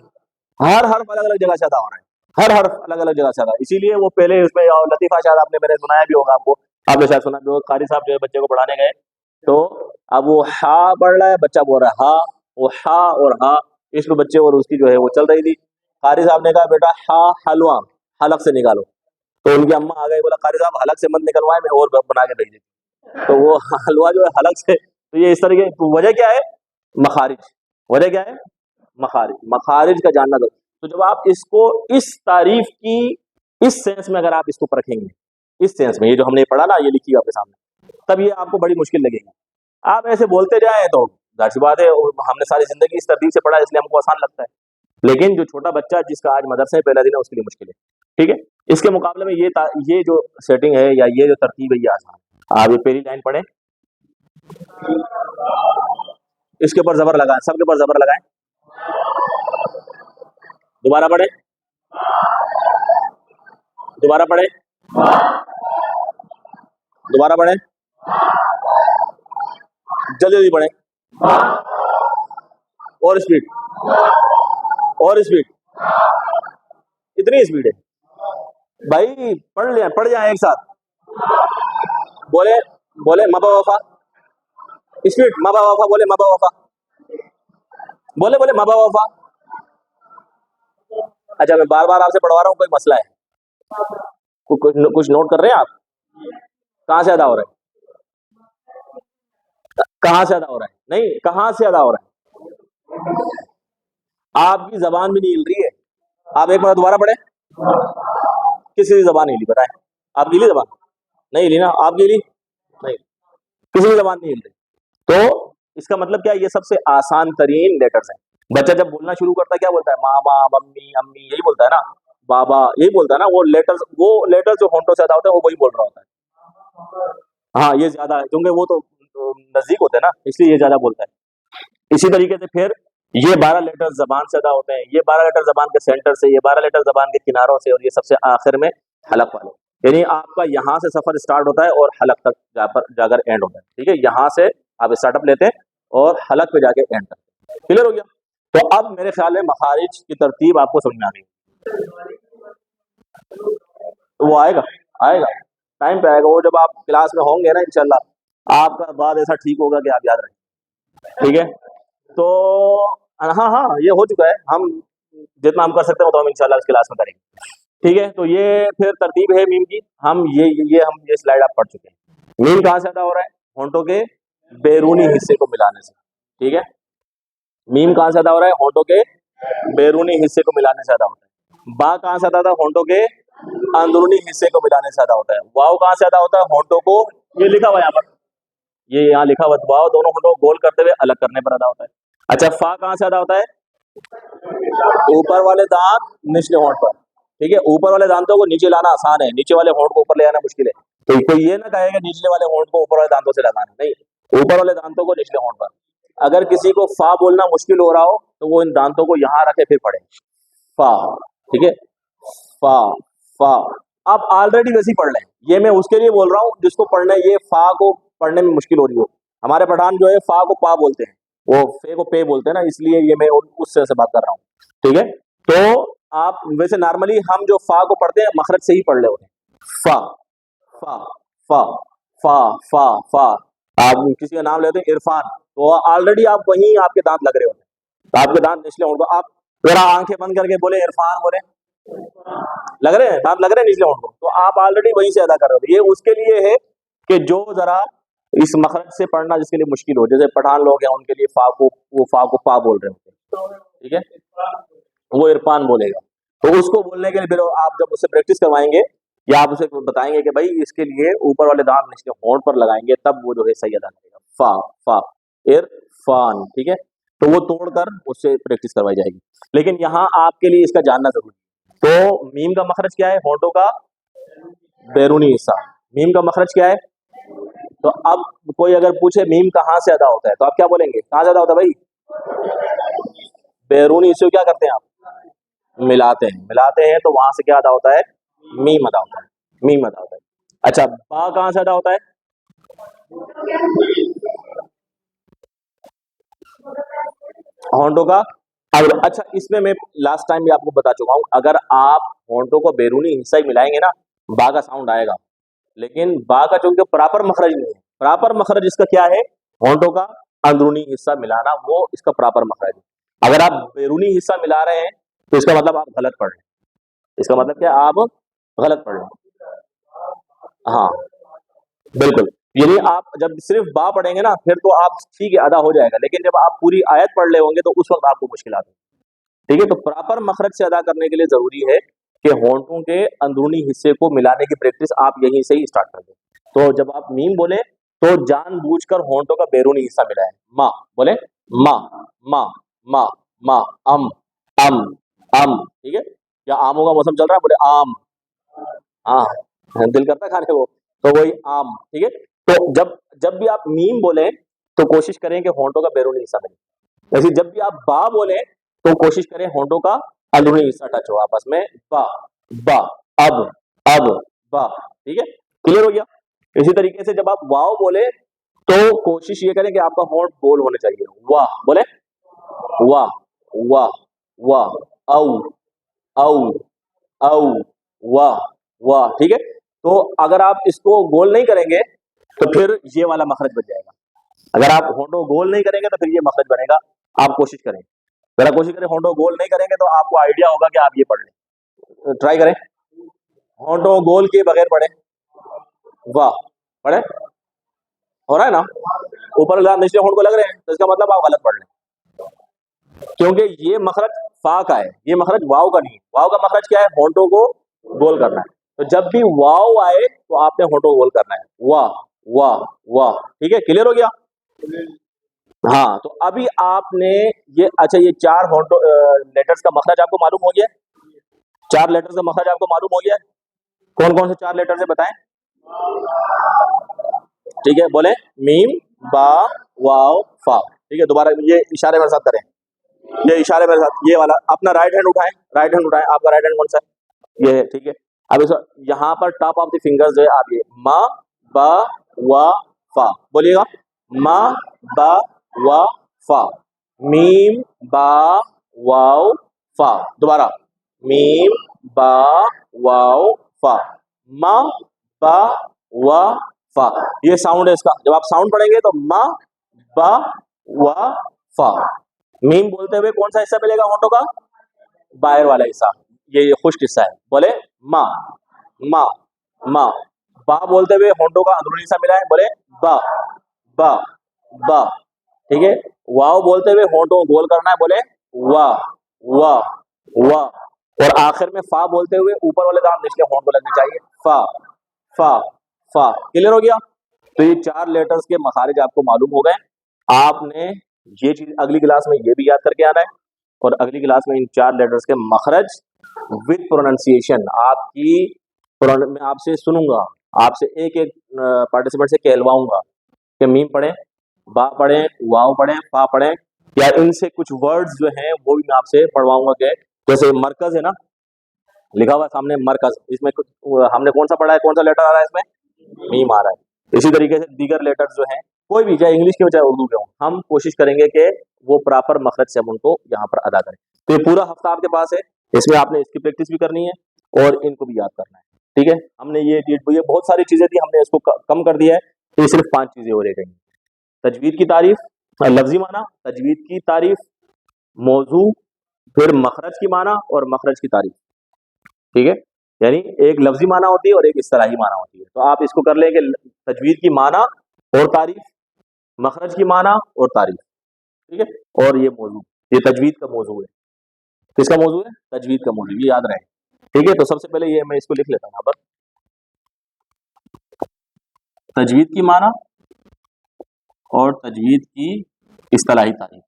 ہر حرف الگ الگ جگہ سے ادا ہو رہا ہے، ہر حرف الگ الگ جگہ سے ادا، اسی لیے وہ پہلے اس میں لطیفہ شاید آپ نے میں نے سنایا بھی ہوگا، آپ نے شاید سنا بھی ہوگا، قاری صاحب جو ہے بچے کو پڑھانے گئے تو اب وہ ہا پڑھ رہا ہے، بچہ بول رہا ہے ہا، وہ ہا اور ہا، اس میں بچے اور اس کی جو ہے وہ چل رہی تھی، قاری صاحب نے کہا بیٹا ہا حلوہ حلق سے نکالو، تو ان کی اماں آ گئی، بولا قاری صاحب حلق سے مت نکلوائے، میں اور بنا کے بھیج دیتی، تو وہ حلوہ جو ہے حلق سے، تو یہ اس طرح کی وجہ کیا ہے؟ مخارج، وجہ کیا ہے؟ مخارج کا جاننا ضروری، تو جب آپ اس کو اس تعریف کی اس سینس میں اگر آپ اس کو پرکھیں گے، اس سینس میں، یہ جو ہم نے پڑھا نا، یہ لکھی ہے آپ کے سامنے، تب یہ آپ کو بڑی مشکل لگے گی، آپ ایسے بولتے جائیں تو ظاہر سی بات ہے ہم نے ساری زندگی اس ترتیب سے پڑھا اس لیے ہم کو آسان لگتا ہے، لیکن جو چھوٹا بچہ جس کا آج مدرسے میں پہلا دن ہے اس کے لیے مشکل ہے، ٹھیک ہے، اس کے مقابلے میں یہ جو سیٹنگ ہے یا یہ جو ترتیب ہے یہ آسان ہے، آپ یہ پہلی لائن پڑھیں، اس کے اوپر زبر لگائیں، سب کے اوپر زبر لگائیں، دوبارہ پڑھیں، دوبارہ پڑھیں، دوبارہ پڑھیں، جلدی جلدی پڑھیں، اور اسپیڈ، اور اسپیڈ، اتنی اسپیڈ ہے بھائی، پڑھ جائیں ایک ساتھ، بولے بولے مبا وفا، اسپیڈ مبا وفا، بولے مبا وفا، بولے مبا وفا، اچھا میں بار بار آپ سے پڑھوا رہا ہوں، کوئی مسئلہ ہے؟ کچھ نوٹ کر رہے ہیں آپ؟ کہاں سے ادا ہو رہا ہے؟ کہاں سے ادا ہو رہا ہے؟ نہیں، کہاں سے ادا ہو رہا ہے؟ آپ کی زبان بھی نہیں ہل رہی ہے، آپ ایک بار دوبارہ پڑھیں، کسی کی زبان ہلی، بتائیں آپ کی ہلی زبان؟ نہیں ہلی نا، آپ کی ہلی نہیں، کسی کی زبان نہیں ہل رہی، تو اس کا مطلب کیا ہے؟ یہ سب سے آسان ترین لیٹرز ہیں، بچہ جب بولنا شروع کرتا ہے کیا بولتا ہے؟ ماما، ممی، امی، یہی بولتا ہے نا، بابا، یہی بولتا ہے نا، وہ لیٹرز جو ہونٹوں سے ادا ہوتے ہیں وہ وہی بول رہا ہوتا ہے، ہاں یہ زیادہ ہے کیونکہ وہ تو نزدیک ہوتے ہیں نا، اس لیے یہ زیادہ بولتا ہے، اسی طریقے سے پھر یہ 12 لیٹر زبان سے ادا ہوتے ہیں، یہ 12 لیٹر زبان کے سینٹر سے، یہ 12 لیٹر زبان کے کناروں سے، اور یہ سب سے آخر میں حلق والے، یعنی آپ کا یہاں سے سفر اسٹارٹ ہوتا ہے اور حلق تک جا کر اینڈ ہوتا ہے. ٹھیک ہے, یہاں سے آپ اسٹارٹ اپ لیتے ہیں اور حلق پہ جا کے اینڈ کرتے ہیں. کلیئر ہو گیا؟ تو اب میرے خیال میں مخارج کی ترتیب آپ کو سمجھ میں آ گئی. وہ آئے گا ٹائم پہ آئے گا. وہ جب آپ کلاس میں ہوں گے نا انشاءاللہ آپ کا بعد ایسا ٹھیک ہوگا کہ آپ یاد رکھیں. ٹھیک ہے, تو ہاں یہ ہو چکا ہے. ہم جتنا ہم کر سکتے ہیں وہ تو ہم انشاءاللہ اس کلاس میں کریں گے. ٹھیک ہے, تو یہ پھر ترتیب ہے میم کی. ہم یہ سلائیڈ آپ پڑھ چکے ہیں. میم کہاں سے ادا ہو رہا ہے؟ ہونٹوں کے بیرونی حصے کو ملانے سے. ٹھیک ہے, میم کہاں سے ادا ہو رہا ہے؟ ہونٹوں کے بیرونی حصے کو ملانے سے ادا ہوتا ہے. با کہاں سے ادا ہوتا ہے؟ ہونٹوں کے اندرونی حصے کو ملانے سے ادا ہوتا ہے. واؤ کہاں سے ادا ہوتا ہے؟ ہونٹوں کو, یہ لکھا ہوا ہے یہاں پر, یہ یہاں لکھا ہوا ہے, واؤ دونوں ہونٹوں کو گول کرتے ہوئے الگ کرنے پر ادا ہوتا ہے. اچھا, فا کہاں سے ادا ہوتا ہے؟ اوپر والے دانت نچلے ہونٹ پر. ٹھیک ہے, اوپر والے دانتوں کو نیچے لانا آسان ہے, نیچے والے ہونٹ کو اوپر لے آنا مشکل ہے. تو کوئی یہ نہ کہے گا نچلے والے ہونٹ کو اوپر والے دانتوں سے لگانا, نہیں, اوپر والے دانتوں کو نچلے ہونٹ پر. اگر کسی کو فا بولنا مشکل ہو رہا ہو تو وہ ان دانتوں کو یہاں رکھے پھر پڑھے فا. ٹھیک ہے, فا فا. آپ آلریڈی ویسے ہی پڑھ لیں. یہ میں اس کے لیے بول رہا ہوں جس کو پڑھنا ہے, یہ فا کو پڑھنے میں مشکل ہو رہی ہو. ہمارے پٹھان جو ہے فا کو پا بولتے ہیں, وہ فے کو پے بولتے ہیں نا, اس لیے یہ میں اس سے بات کر رہا ہوں. ٹھیک ہے, تو آپ ویسے نارملی ہم جو فا کو پڑھتے ہیں مخرج سے ہی پڑھ لے ہوتے ہیں. فا فا فا فا فا فا. آپ کسی کا نام لیتے ہیں عرفان, تو آلریڈی آپ وہیں آپ کے دانت لگ رہے ہوتے ہیں, آپ کے دانت نچلے ہوں. تو آپ ذرا آنکھیں بند کر کے بولے عرفان, بولے لگ رہے ہیں دانت لگ رہے ہیں نچلے ہونٹ کو, تو آپ آلریڈی وہیں سے ادا کر رہے ہوتے. یہ اس کے لیے ہے کہ جو ذرا اس مخرج سے پڑھنا جس کے لیے مشکل ہو, جیسے پٹھان لوگ ہیں ان کے لیے فا کو پا بول رہے ہوتے ہیں. ٹھیک ہے, وہ عرفان بولے گا. تو اس کو بولنے کے لیے پھر آپ جب اس سے پریکٹس کروائیں گے یا آپ اسے بتائیں گے کہ بھائی اس کے لیے اوپر والے دانت نچلے ہونٹ پر لگائیں گے, تب وہ جو ہے صحیح ادا کرے گا. فا فا عرفان. ٹھیک ہے, تو وہ توڑ کر اس سے پریکٹس کروائی جائے گی. لیکن یہاں آپ کے لیے اس کا جاننا ضروری ہے. تو میم کا مخرج کیا ہے؟ ہونٹوں کا بیرونی حصہ. میم کا مخرج کیا ہے؟ تو اب کوئی اگر پوچھے میم کہاں سے ادا ہوتا ہے تو آپ کیا بولیں گے؟ کہاں سے ادا ہوتا ہے بھائی؟ بیرونی حصے کو کیا کرتے ہیں آپ؟ ملاتے ہیں تو وہاں سے کیا ادا ہوتا ہے؟ میم ادا ہوتا ہے. اچھا, با کہاں سے ادا ہوتا ہے؟ ہونٹوں کا. اچھا, اس میں لاسٹ ٹائم بھی آپ کو بتا چکا ہوں, اگر آپ ہونٹوں کو بیرونی حصہ ہی ملائیں گے نا, با کا ساؤنڈ آئے گا, لیکن با کا چونکہ پراپر مخرج نہیں ہے. پراپر مخرج اس کا کیا ہے؟ ہونٹوں کا اندرونی حصہ ملانا, وہ اس کا پراپر مخرج ہے. اگر آپ بیرونی حصہ ملا رہے ہیں تو اس کا مطلب آپ غلط پڑھ رہے ہیں. اس کا مطلب کیا؟ آپ غلط پڑھ رہے ہیں. ہاں بالکل, یعنی آپ جب صرف با پڑھیں گے نا پھر تو آپ ٹھیک ہے ادا ہو جائے گا, لیکن جب آپ پوری آیت پڑھ لے ہوں گے تو اس وقت آپ کو مشکلات ہیں. ٹھیک ہے, تو پراپر مخرج سے ادا کرنے کے لیے ضروری ہے کہ ہونٹوں کے اندرونی حصے کو ملانے کی پریکٹس آپ یہیں سے ہی اسٹارٹ کر دیں. تو جب آپ میم بولیں تو جان بوجھ کر ہونٹوں کا بیرونی حصہ ملائیں. ماں بولے, ماں ماں ماں ماں. ام ام ام. ٹھیک ہے, یا آموں کا موسم چل رہا ہے, بولے آم. ہاں, دل کرتا ہے کھانے کو, تو وہی آم. ٹھیک ہے, تو جب بھی آپ میم بولیں تو کوشش کریں کہ ہونٹوں کا بیرونی حصہ ملے. ویسے جب بھی آپ با بولیں تو کوشش کریں ہونٹوں کا اندرونی حصہ ٹچ ہو آپس میں. با با اب با. ٹھیک ہے, کلیئر ہو گیا. اسی طریقے سے جب آپ واؤ بولے تو کوشش یہ کریں کہ آپ کا ہونٹ گول ہونے چاہیے. واہ بولے, واہ واہ واہ. او او او واہ واہ. ٹھیک ہے, تو اگر آپ اس کو گول نہیں کریں گے تو پھر یہ والا مخرج بن جائے گا. اگر آپ ہونٹوں گول نہیں کریں گے تو پھر یہ مخرج بنے گا. آپ کوشش کریں, ذرا کوشش کریں, ہونٹوں گول نہیں کریں گے تو آپ کو آئیڈیا ہوگا کہ آپ یہ پڑھ لیں. ٹرائی کریں, ہونٹوں گول کیے بغیر پڑھیں. واہ پڑھیں, ہو رہا ہے نا, اوپر نچلے ہونٹ کو لگ رہے ہیں تو اس کا مطلب آپ غلط پڑھ لیں, کیونکہ یہ مخرج فا کا ہے, یہ مخرج واؤ کا نہیں ہے. واؤ کا مخرج کیا ہے؟ ہونٹوں کو گول کرنا ہے. تو جب بھی واؤ آئے تو آپ نے ہونٹوں کو گول کرنا ہے. واہ واہ واہ. ٹھیک ہے, کلیئر ہو گیا. ہاں, تو ابھی آپ نے یہ اچھا یہ 4 لیٹرز کا مخرج آپ کو معلوم ہو گیا. 4 لیٹرز کا مخرج آپ کو معلوم ہو گیا. کون کون سے 4 لیٹرز ہیں بتائیں. ٹھیک ہے, بولیں میم با واو فا. ٹھیک ہے, دوبارہ یہ اشارے میرے ساتھ کریں, یہ اشارے میرے ساتھ, یہ والا اپنا رائٹ ہینڈ اٹھائیں. آپ کا رائٹ ہینڈ کون سا ہے؟ یہ ہے. ٹھیک ہے, اب اس یہاں پر ٹاپ آف دی فنگرز جو ہے آپ یہ ما با وا فا بولیے گا، ما با وا فا، میم با واو فا، دوبارہ میم با واو فا، ما با وا فا، یہ ساؤنڈ ہے اس کا. جب آپ ساؤنڈ پڑھیں گے تو ما با وا فا. میم بولتے ہوئے کون سا حصہ ملے گا ہونٹوں کا؟ باہر والا حصہ، یہ خشک حصہ ہے. بولے ما ما ما. با بولتے ہوئے ہونٹوں کا اندرونی حصہ ملا ہے، بولے با با با. ٹھیک ہے. واو بولتے ہوئے ہونٹوں کو گول کرنا ہے، بولے وا وا وا. اور آخر میں فا بولتے ہوئے اوپر والے دانت نچلے ہونٹ کو لگنے چاہیے، فا فا فا. کلیئر ہو گیا؟ تو یہ 4 لیٹرز کے مخارج آپ کو معلوم ہو گئے. آپ نے یہ چیز اگلی کلاس میں یہ بھی یاد کر کے آنا ہے، اور اگلی کلاس میں ان 4 لیٹرز کے مخرج وتھ پروننسیشن آپ کی میں آپ سے سنوں گا، آپ سے ایک ایک پارٹیسپینٹ سے کہلواؤں گا کہ میم پڑھیں، با پڑھیں، واو پڑھیں، فا پڑھیں، یا ان سے کچھ ورڈز جو ہیں وہ بھی میں آپ سے پڑھواؤں گا. کہ جیسے مرکز ہے نا، لکھا ہوا سامنے مرکز، اس میں ہم نے کون سا پڑھا ہے، کون سا لیٹر آ رہا ہے اس میں؟ میم آ رہا ہے. اسی طریقے سے دیگر لیٹرز جو ہیں کوئی بھی، چاہے انگلش کے ہو چاہے اردو کے ہوں، ہم کوشش کریں گے کہ وہ پراپر مخرج سے ہم ان کو یہاں پر ادا کریں. تو یہ پورا ہفتہ آپ کے پاس ہے، اس میں آپ نے اس کی پریکٹس بھی کرنی ہے اور ان کو بھی یاد کرنا ہے. ٹھیک ہے. ہم نے یہ بہت ساری چیزیں تھی، ہم نے اس کو کم کر دیا ہے، تو یہ صرف 5 چیزیں ہو رہ گئی. تجوید کی تعریف، لفظی معنی، تجوید کی تعریف، موضوع، پھر مخرج کی معنی اور مخرج کی تعریف. ٹھیک ہے. یعنی ایک لفظی معنی ہوتی ہے اور ایک اصطلاحی معنی ہوتی ہے. تو آپ اس کو کر لیں کہ تجوید کی معنی اور تعریف، مخرج کی معنی اور تعریف. ٹھیک ہے. اور یہ موضوع، یہ تجوید کا موضوع ہے. کس کا موضوع ہے؟ تجوید کا موضوع. یہ یاد رہے. ٹھیک ہے. تو سب سے پہلے یہ میں اس کو لکھ لیتا ہوں یہاں پر، تجوید کی معنی اور تجوید کی اصطلاحی تعریف،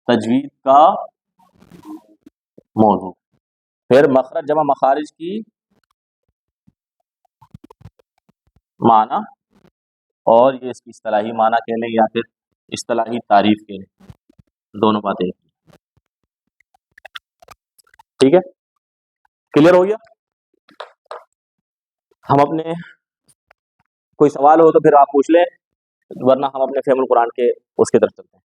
تجوید کا موضوع، پھر مخرج جمع مخارج کی معنی، اور یہ اس کی اصطلاحی معنی کہہ لیں یا پھر اصطلاحی تعریف کہہ لیں، دونوں باتیں. ٹھیک ہے. کلیئر ہو گیا؟ ہم اپنے کوئی سوال ہو تو پھر آپ پوچھ لیں، ورنہ ہم اپنے فہم القرآن کے اس کی طرف چلتے ہیں.